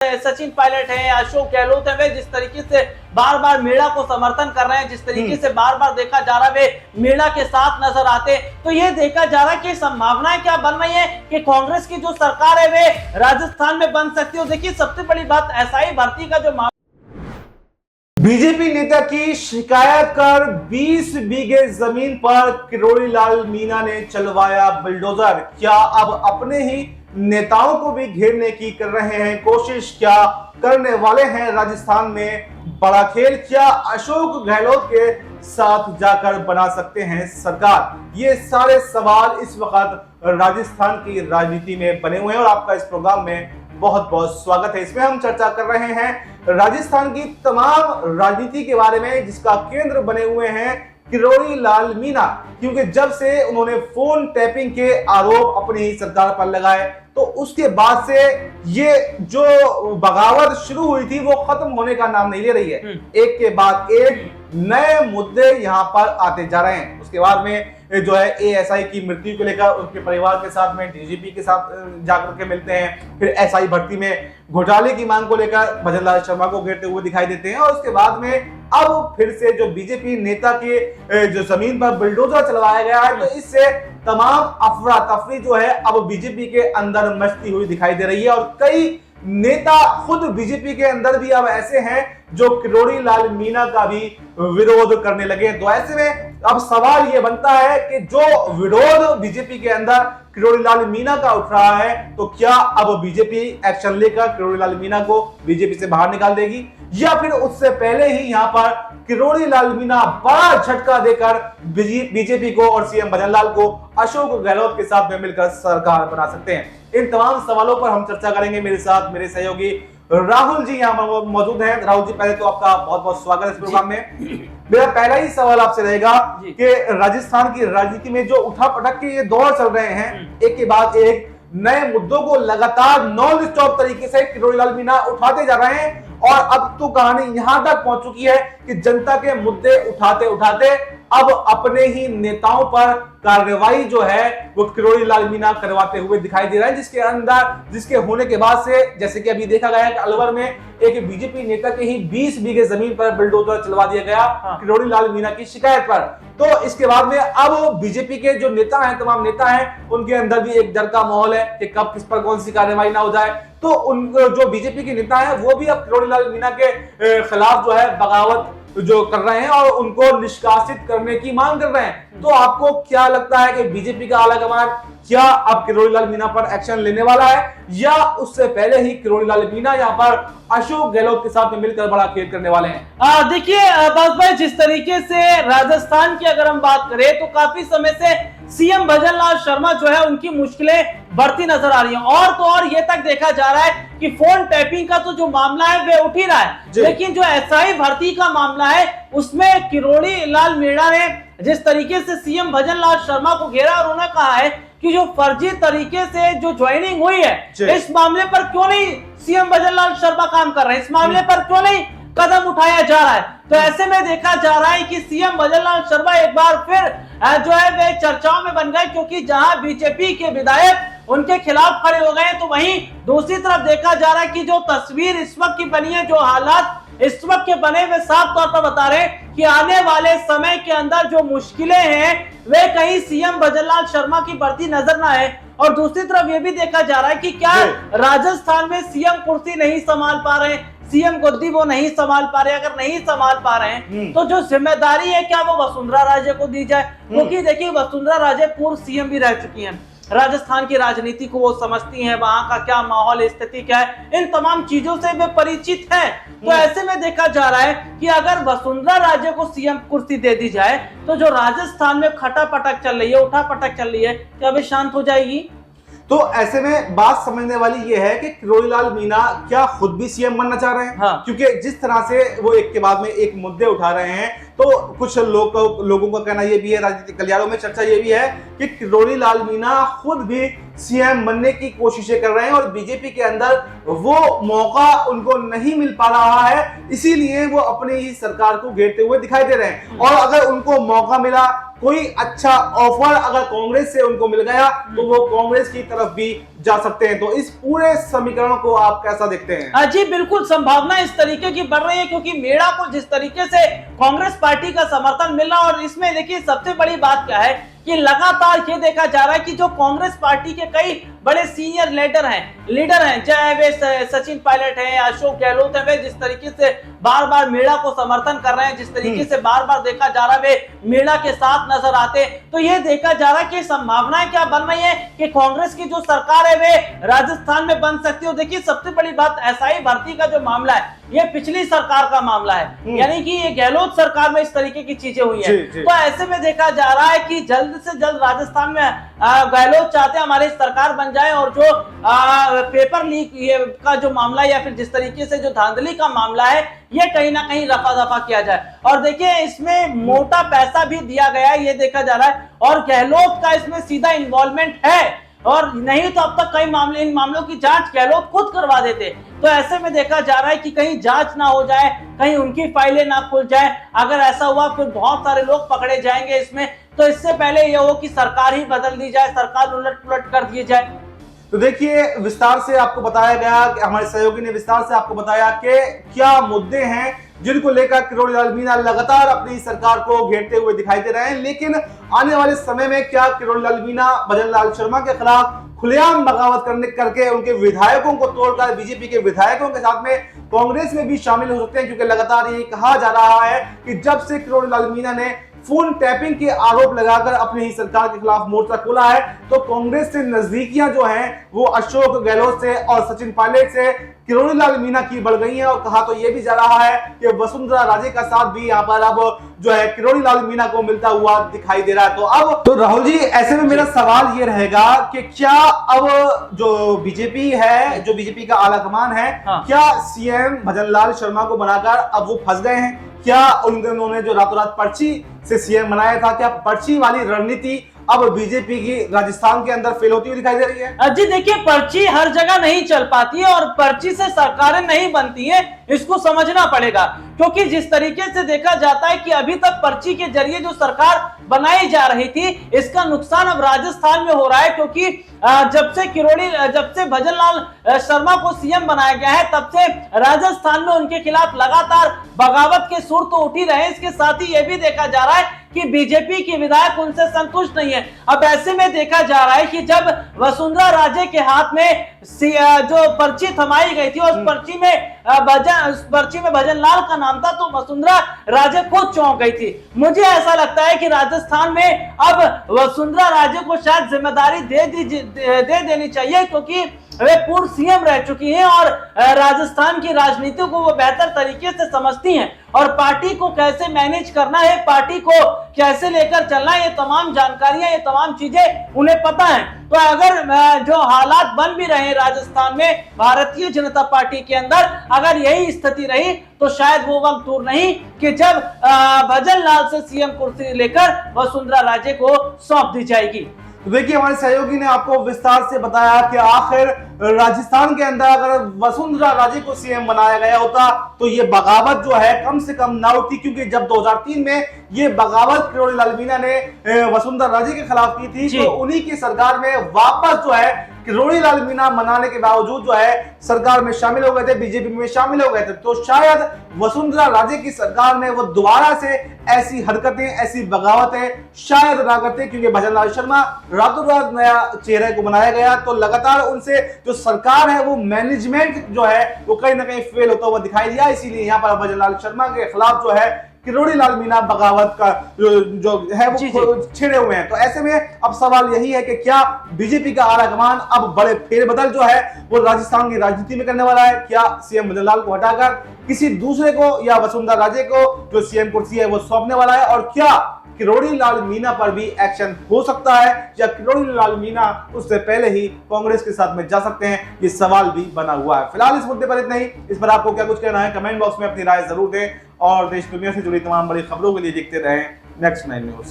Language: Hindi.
सचिन पायलट है, अशोक गहलोत है, वे जिस तरीके से बार बार मीणा को समर्थन कर रहे हैं, जिस तरीके से बार बार देखा जा रहा है वे मीणा के साथ नजर आते, तो ये देखा जा रहा है कि संभावनाएं क्या बन रही है कि कांग्रेस की जो सरकार है वे राजस्थान में बन सकती है। देखिए सबसे बड़ी बात एसआई भर्ती का जो बीजेपी नेता की शिकायत कर 20 बीघे जमीन पर किरोड़ी लाल मीणा ने चलवाया बुलडोजर। क्या अब अपने ही नेताओं को भी घेरने की कर रहे हैं कोशिश? क्या करने वाले हैं राजस्थान में बड़ा खेल? क्या अशोक गहलोत के साथ जाकर बना सकते हैं सरकार? ये सारे सवाल इस वक्त राजस्थान की राजनीति में बने हुए हैं और आपका इस प्रोग्राम में बहुत बहुत स्वागत है। इसमें हम चर्चा कर रहे हैं राजस्थान की तमाम राजनीति के बारे में, जिसका केंद्र बने हुए हैं किरोड़ी लाल मीणा, क्योंकि जब से उन्होंने फोन टैपिंग के आरोप अपनी ही सरकार पर लगाए तो उसके बाद से ये जो बगावत शुरू हुई थी वो खत्म होने का नाम नहीं ले रही है। एक के बाद एक नए मुद्दे यहाँ पर आते जा रहे हैं। उसके बाद में जो है एएसआई की मृत्यु को लेकर उनके परिवार के साथ में डीजीपी के साथ जाकर के मिलते हैं, फिर एसआई भर्ती में घोटाले की मांग को लेकर भजनलाल शर्मा को घेरते हुए दिखाई देते हैं और उसके बाद में अब फिर से जो बीजेपी नेता के जो जमीन पर बुलडोजर चलवाया गया है, तो इससे तमाम अफरा तफरी जो है अब बीजेपी के अंदर मचती हुई दिखाई दे रही है और कई नेता खुद बीजेपी के अंदर भी अब ऐसे हैं जो किरोड़ी लाल मीणा का भी विरोध करने लगे। तो ऐसे में अब सवाल यह बनता है कि जो विरोध बीजेपी के अंदर किरोड़ी लाल मीणा का उठ रहा है, तो क्या अब बीजेपी एक्शन लेकर किरोड़ी लाल मीणा को बीजेपी से बाहर निकाल देगी, या फिर उससे पहले ही यहां पर किरोड़ी लाल मीणा बड़ा झटका देकर बीजेपी को और सीएम भजनलाल को अशोक गहलोत के साथ में मिलकर सरकार बना सकते हैं? इन तमाम सवालों पर हम चर्चा करेंगे। मेरे साथ मेरे सहयोगी राहुल जी यहाँ मौजूद हैं। राहुल जी, पहले तो आपका बहुत बहुत स्वागत है इस प्रोग्राम में। मेरा पहला ही सवाल आपसे रहेगा कि राजस्थान की राजनीति में जो उठापटक के ये दौर चल रहे हैं, एक के बाद एक नए मुद्दों को लगातार नॉन स्टॉप तरीके से किरोड़ी लाल मीणा उठाते जा रहे हैं और अब तो कहानी यहां तक पहुंच चुकी है कि जनता के मुद्दे उठाते उठाते अब अपने ही नेताओं पर कार्रवाई जो है वो किरोड़ी लाल मीणा करवाते हुए दिखाई दे रहा है, जिसके होने के बाद से जैसे कि अभी देखा गया है कि अलवर में एक बीजेपी नेता के ही 20 बीघे जमीन पर बुलडोजर चलवा दिया गया किरोड़ी लाल मीणा की शिकायत पर। तो इसके बाद में अब बीजेपी के जो नेता हैं, तमाम नेता हैं, उनके अंदर भी एक डर का माहौल है कि कब किस पर कौन सी कार्रवाई ना हो जाए। तो उन जो बीजेपी के नेता हैं वो भी अब किरोड़ी लाल मीणा के खिलाफ जो है बगावत जो कर रहे हैं और उनको निष्कासित करने की मांग कर रहे हैं। तो आपको क्या लगता है कि बीजेपी का आलाकमान क्या अब किरोड़ी लाल मीणा पर एक्शन लेने वाला है, या उससे पहले ही किरोड़ी लाल मीणा यहाँ पर अशोक गहलोत के साथ में मिलकर बड़ा खेल करने वाले हैं? देखिए बास भाई, जिस तरीके से राजस्थान की अगर हम बात करें तो काफी समय से सीएम भजनलाल शर्मा जो है उनकी मुश्किलें बढ़ती नजर आ रही हैं और तो और ये तक देखा जा रहा है कि फोन टैपिंग का तो जो मामला है वे उठ ही रहा है, लेकिन जो एसआई भर्ती का मामला है उसमें किरोड़ी लाल मीणा ने जिस तरीके से सीएम भजनलाल शर्मा को घेरा और उन्होंने कहा है कि जो फर्जी तरीके से जो ज्वाइनिंग हुई है, इस मामले पर क्यों नहीं सीएम भजनलाल शर्मा काम कर रहे हैं, इस मामले पर क्यों नहीं कदम उठाया जा रहा है। तो ऐसे में देखा जा रहा है कि सीएम भजनलाल शर्मा एक बार फिर जो है वे चर्चाओं में बन गए, क्योंकि जहां बीजेपी के विधायक उनके खिलाफ खड़े हो गए तो वहीं दूसरी तरफ देखा जा रहा है कि जो तस्वीर इस वक्त की बनी है, जो हालात इस वक्त के बने वे साफ तौर पर बता रहे हैं कि आने वाले समय के अंदर जो मुश्किलें हैं वे कहीं सीएम भजनलाल शर्मा की बढ़ती नजर ना आए। और दूसरी तरफ ये भी देखा जा रहा है कि क्या राजस्थान में सीएम कुर्सी नहीं संभाल पा रहे, सीएम गद्दी वो नहीं संभाल पा रहे, अगर नहीं संभाल पा रहे हैं तो जो जिम्मेदारी है क्या वो वसुंधरा राजे को दी जाए, क्योंकि देखिए वसुंधरा राजे पूर्व सीएम भी रह चुकी हैं, राजस्थान की राजनीति को वो समझती हैं, वहां का क्या माहौल स्थिति क्या है, इन तमाम चीजों से वे परिचित हैं। तो ऐसे में देखा जा रहा है कि अगर वसुंधरा राजे को सीएम कुर्सी दे दी जाए तो जो राजस्थान में खटापटक चल रही है, उठापटक चल रही है, क्या वे शांत हो जाएगी? तो ऐसे में बात समझने वाली ये है कि किरोड़ी लाल मीणा क्या खुद भी सीएम बनना चाह रहे हैं? क्योंकि जिस तरह से वो एक के बाद में एक मुद्दे उठा रहे हैं, तो कुछ लोगों का कहना ये भी है, राजनीतिक गलियारों में चर्चा ये भी है कि किरोड़ी लाल मीणा खुद भी सीएम बनने की कोशिशें कर रहे हैं और बीजेपी के अंदर वो मौका उनको नहीं मिल पा रहा है, इसीलिए वो अपनी ही सरकार को घेरते हुए दिखाई दे रहे हैं। और अगर उनको मौका मिला कोई अच्छा ऑफर अगर कांग्रेस से उनको मिल गया तो वो कांग्रेस की तरफ भी जा सकते हैं। तो इस पूरे समीकरण को आप कैसा देखते हैं? जी बिल्कुल, संभावना इस तरीके की बढ़ रही है क्योंकि मेड़ा को जिस तरीके से कांग्रेस पार्टी का समर्थन मिल रहा, और इसमें देखिए सबसे बड़ी बात क्या है कि लगातार ये देखा जा रहा है कि जो कांग्रेस पार्टी के कई बड़े सीनियर लीडर हैं, चाहे वे सचिन पायलट हैं, अशोक गहलोत हैं, वे जिस तरीके से बार बार मेड़ा को समर्थन कर रहे हैं, जिस तरीके से बार बार देखा जा रहा है वे मेड़ा के साथ नजर आते, तो ये देखा जा रहा है कि संभावनाएं क्या बन रही है कि कांग्रेस की जो सरकार है वे राजस्थान में बन सकती है। देखिए सबसे बड़ी बात, एसआई भर्ती का जो मामला है ये पिछली सरकार का मामला है, यानी कि ये गहलोत सरकार में इस तरीके की चीजें हुई हैं। तो ऐसे में देखा जा रहा है कि जल्द से जल्द राजस्थान में गहलोत चाहते हैं हमारी सरकार बन जाए, और जो पेपर लीक का जो मामला है या फिर जिस तरीके से जो धांधली का मामला है ये कहीं ना कहीं रफा दफा किया जाए। और देखिए इसमें मोटा पैसा भी दिया गया है, ये देखा जा रहा है, और गहलोत का इसमें सीधा इन्वॉल्वमेंट है, और नहीं तो अब तक कई इन मामलों की जांच गहलोत खुद करवा देते। तो ऐसे में देखा जा रहा है कि कहीं जांच ना हो जाए, कहीं उनकी फाइलें ना खुल जाए। अगर ऐसा हुआ फिर बहुत सारे लोग पकड़े जाएंगे इसमें, तो इससे पहले यह हो कि सरकार ही बदल दी जाए, सरकार उलट पुलट कर दी जाए। तो देखिए विस्तार से आपको बताया गया कि हमारे सहयोगी ने विस्तार से आपको बताया कि क्या मुद्दे हैं जिनको लेकर किरोड़ी लाल मीणा लगातार अपनी सरकार को घेरते हुए दिखाई दे रहे हैं। लेकिन आने वाले समय में क्या किरोड़ी लाल मीणा भजन लाल शर्मा के खिलाफ खुलेआम बगावत करके उनके विधायकों को तोड़कर बीजेपी के विधायकों के साथ में कांग्रेस में भी शामिल हो सकते हैं? क्योंकि लगातार ये कहा जा रहा है कि जब से किरोड़ी लाल मीणा ने फोन टैपिंग के आरोप लगाकर अपनी ही सरकार के खिलाफ मोर्चा खोला है, तो कांग्रेस से नजदीकियां जो हैं वो अशोक गहलोत से और सचिन पायलट से किरोड़ी लाल मीणा की बढ़ गई हैं। और कहा तो यह भी जा रहा है कि वसुंधरा राजे का साथ भी यहाँ पर अब जो है किरोड़ी लाल मीणा को मिलता हुआ दिखाई दे रहा है। तो अब तो राहुल जी, ऐसे में मेरा सवाल ये रहेगा कि क्या अब जो बीजेपी है, जो बीजेपी का आला कमान है, क्या सीएम भजन लाल शर्मा को बनाकर अब वो फंस गए हैं? क्या उन्होंने जो रातों रात पर्ची से सीएम बनाया था, क्या पर्ची वाली रणनीति अब बीजेपी की राजस्थान के अंदर फेल होती हुई दिखाई दे रही है? जी देखिए, पर्ची हर जगह नहीं चल पाती है और पर्ची से सरकारें नहीं बनती है, इसको समझना पड़ेगा। क्योंकि जिस तरीके से देखा जाता है कि अभी तक पर्ची के जरिए जो सरकार बनाई जा रही थी, इसका नुकसान अब राजस्थान में हो रहा है। क्योंकि जब से भजन लाल शर्मा को सीएम बनाया गया है, तब से राजस्थान में उनके खिलाफ लगातार बगावत के सुर तो उठ ही रहे हैं। इसके साथ ही यह भी देखा जा रहा है कि बीजेपी के विधायक उनसे संतुष्ट नहीं है। अब ऐसे में देखा जा रहा है कि जब वसुंधरा राजे के हाथ में जो पर्ची थमाई गई थी, उस पर्ची में भजन लाल का नाम था, तो वसुंधरा राजे खुद चौंक गई थी। मुझे ऐसा लगता है कि राजस्थान में अब वसुंधरा राजे को शायद जिम्मेदारी दे देनी चाहिए, क्योंकि वे पूर्व सीएम रह चुकी हैं और राजस्थान की राजनीति को वो बेहतर तरीके से समझती हैं, और पार्टी को कैसे मैनेज करना है, पार्टी को कैसे लेकर चलना है, ये तमाम जानकारियां, ये तमाम चीजें उन्हें पता है। तो अगर जो हालात बन भी रहे हैं राजस्थान में भारतीय जनता पार्टी के अंदर, अगर यही स्थिति रही तो शायद वो वक्त दूर नहीं कि जब भजन लाल से सीएम कुर्सी लेकर वसुंधरा राजे को सौंप दी जाएगी। तो देखिए हमारे सहयोगी ने आपको विस्तार से बताया कि आखिर राजस्थान के अंदर अगर वसुंधरा राजे को सीएम बनाया गया होता तो ये बगावत जो है कम से कम ना होती। क्योंकि जब 2003 में ये बगावत किरोड़ी लाल मीणा ने वसुंधरा राजे के खिलाफ की थी, तो उन्हीं की सरकार में वापस जो है किरोड़ी लाल मीणा मनाने के बावजूद जो है सरकार में शामिल हो गए थे, बीजेपी में शामिल हो गए थे। तो शायद वसुंधरा राजे की सरकार में वो दोबारा से ऐसी हरकतें, ऐसी बगावतें शायद ना करते, क्योंकि भजन लाल शर्मा रातों रात नया चेहरे को बनाया गया। तो लगातार उनसे जो सरकार है वो मैनेजमेंट जो है वो कहीं ना कहीं फेल होता हुआ दिखाई दिया। इसीलिए यहाँ पर भजन लाल शर्मा के खिलाफ जो है किरोड़ी लाल मीणा बगावत का जो है वो छिड़े हुए हैं। तो ऐसे में अब सवाल यही है कि क्या बीजेपी का आला कमान अब बड़े फेरबदल जो है वो राजस्थान की राजनीति में करने वाला है? क्या सीएम भजन लाल को हटाकर किसी दूसरे को या वसुंधरा राजे को जो सीएम कुर्सी है वो सौंपने वाला है? और क्या किरोड़ी लाल मीणा पर भी एक्शन हो सकता है, या किरोड़ी लाल मीणा उससे पहले ही कांग्रेस के साथ में जा सकते हैं? ये सवाल भी बना हुआ है। फिलहाल इस मुद्दे पर इतना ही। इस पर आपको क्या कुछ कहना है कमेंट बॉक्स में अपनी राय जरूर दें, और देश दुनिया से जुड़ी तमाम बड़ी खबरों के लिए देखते रहें नेक्स्ट 9 न्यूज।